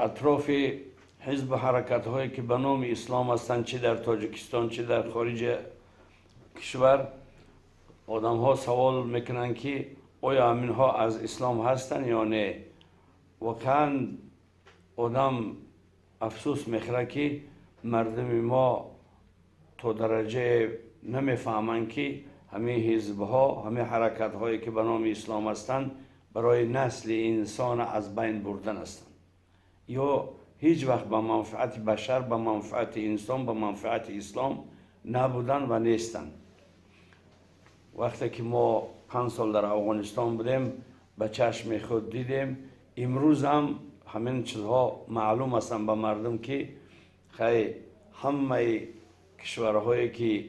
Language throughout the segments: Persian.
در اطراف حزب و حرکت هایی که به نام اسلام هستند، چه در تاجیکستان چه در خارج کشور، آدم ها سوال میکنن که آیا همین ها از اسلام هستند یا نه. واقعا آدم افسوس میخوره که مردم ما تا درجه نمیفهمند که همه حزب ها، همه حرکت هایی که به نام اسلام هستند برای نسل انسان از بین بردن هستند، یا هیچ وقت به منفعت بشر، به منفعت انسان، به منفعت اسلام نبودن و نیستند. وقتی که ما 5 سال در افغانستان بودیم به چشم خود دیدیم. امروز هم همین چیزها معلوم هستند به مردم که خیلی همه کشورهایی که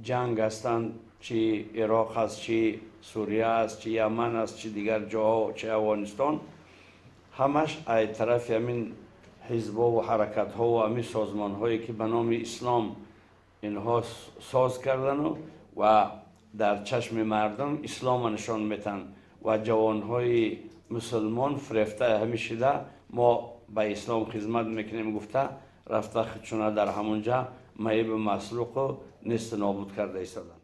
جنگ هستند، چه عراق است، چه سوریه است، چه یمن است، چه دیگر جاها، چه افغانستان، همش از طرف همین حزب‌ها و حرکت‌ها و همین سازمان‌هایی که به نام اسلام اینها ساز کردن و در چشم مردم اسلام نشان میتن و جوانهای مسلمان فریفته همیشه ده ما به اسلام خدمت میکنیم گفته رفته خودشون در همونجا معیب مسلوق و نیست نابود کرده ایستادن.